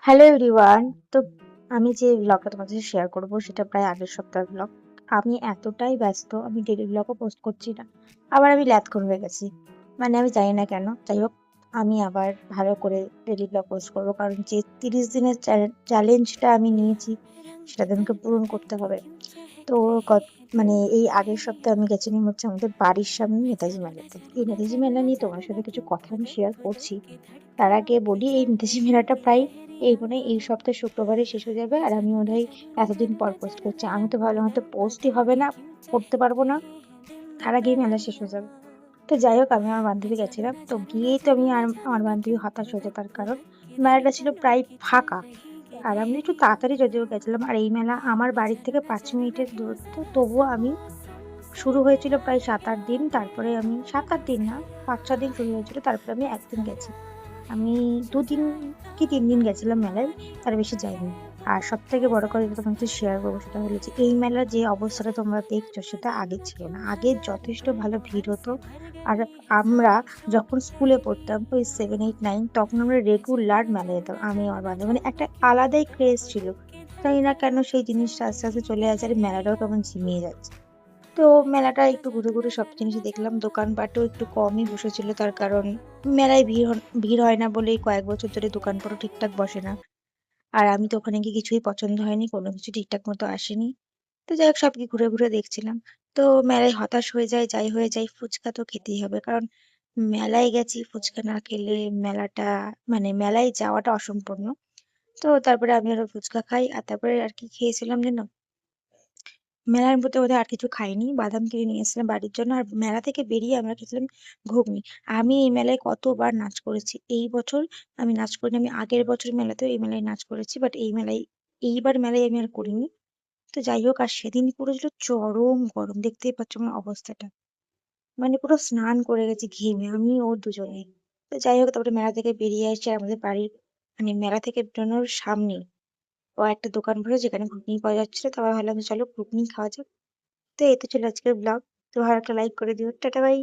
Hello everyone. তো আমি যে ব্লগটা তোমাদের সাথে শেয়ার করবো সেটা প্রায় আগের সপ্তাহের ব্লগ। আমি এতটাই ব্যস্ত, আমি ডেলি ব্লগও পোস্ট করছি না। আবার আমি ল্যাথখর হয়ে গেছি, মানে আমি জানি না কেন। যাই হোক, আমি আবার ভালো করে ডেলি ব্লগ পোস্ট করবো, কারণ যে 30 দিনের চ্যালেঞ্জটা আমি নিয়েছি সেটা তো আমাকে পূরণ করতে হবে। তো গত মানে এই আগের সপ্তাহে আমি গেছিলাম হচ্ছে আমাদের বাড়ির সামনে নেতাজি মেলাতে। এই নেতাজি মেলা নিয়ে তোমার সাথে কিছু কথা আমি শেয়ার করছি। তার আগে বলি, এই নেতাজি মেলাটা প্রায় এই সপ্তাহে শুক্রবারে শেষ হয়ে যাবে, আর আমি বোধহয় এতদিন পর পোস্ট করছি। আমি তো ভাবলাম হয়তো পোস্টই হবে না, করতে পারবো না, তার আগেই মেলা শেষ হয়ে যাবে। তো যাই হোক, আমি আমার বান্ধবী গেছিলাম, তো গিয়েই তো আমি আর আমার বান্ধবী হতাশ হয়েছে, তার কারণ মেলাটা ছিল প্রায় ফাঁকা। আর আমি একটু তাড়াতাড়ি যদিও গেছিলাম, আর এই মেলা আমার বাড়ির থেকে 5 মিনিটের দূরত্ব, তবুও আমি শুরু হয়েছিল প্রায় 7-8 দিন, তারপরে আমি 7-8 দিন না, 5-6 দিন শুরু হয়েছিল, তারপরে আমি একদিন গেছি। আমি 2 দিন কি 3 দিন গেছিলাম মেলায়, তার বেশি যাইনি। আর সব থেকে বড় কথা যেটা তোমাকে শেয়ার করবো সেটা হলো যে এই মেলার যে অবস্থাটা তোমরা দেখছো সেটা আগে ছিল না। আগে যথেষ্ট ভালো ভিড় হতো। আর আমরা যখন স্কুলে পড়তাম, ওই 7, 8, 9, তখন আমরা রেগুলার মেলায় যেতাম, আমি আমার বান্ধবী, মানে একটা আলাদাই ক্রেজ ছিল। জানি না কেন সেই জিনিসটা আস্তে আস্তে চলে যাচ্ছে, আর মেলাটাও কেমন ঝিমিয়ে যাচ্ছে। তো মেলাটা একটু ঘুরে ঘুরে সব জিনিসই দেখলাম। দোকানপাটও একটু কমই বসেছিল, তার কারণ মেলায় ভিড় হয় না বলেই কয়েক বছর ধরে দোকানপাটও ঠিকঠাক বসে না। আর আমি তো ওখানে গিয়ে কিছুই পছন্দ হয়নি, কোনো কিছু ঠিকঠাক মতো আসেনি। তো যাই হোক, সব কি ঘুরে ঘুরে দেখছিলাম। তো মেলায় হতাশ হয়ে যায়, যাই হয়ে যায়, ফুচকা তো খেতেই হবে, কারণ মেলায় গেছি, ফুচকা না খেলে মেলাটা, মানে মেলায় যাওয়াটা অসম্পূর্ণ। তো তারপরে আমি আরো ফুচকা খাই, আর তারপরে আর কি খেয়েছিলাম জানো? মেলার মধ্যে বোধহয় আর কিছু খাইনি, বাদাম কিনে নিয়ে এসেছিলাম বাড়ির জন্য, আর মেলা থেকে বেরিয়ে আমরা খেয়েছিলাম ঘুগনি। আমি এই মেলায় কতবার নাচ করেছি, এই বছর আমি নাচ করিনি। আমি আগের বছর মেলাতেও এই মেলায় নাচ করেছি, বাট এইবার মেলায় আমি আর করিনি। তো যাই হোক, আর সেদিন পুরো ছিল চরম গরম, দেখতেই পাচ্ছ আমার অবস্থাটা, মানে পুরো স্নান করে গেছি ঘেমে, আমি ও দুজনে। তো যাই হোক, তারপরে মেলা থেকে বেরিয়ে এসে আমাদের বাড়ির, মানে মেলা থেকে বেরোনোর সামনে ও একটা দোকান বসে যেখানে ঘুগনি পাওয়া যাচ্ছিল, তো আবার ভাবলাম যে চলো ঘুগনি খাওয়া যাক। তো এই তো ছিল আজকের ব্লগ। তো ভালো একটা লাইক করে দিও। Tata bye.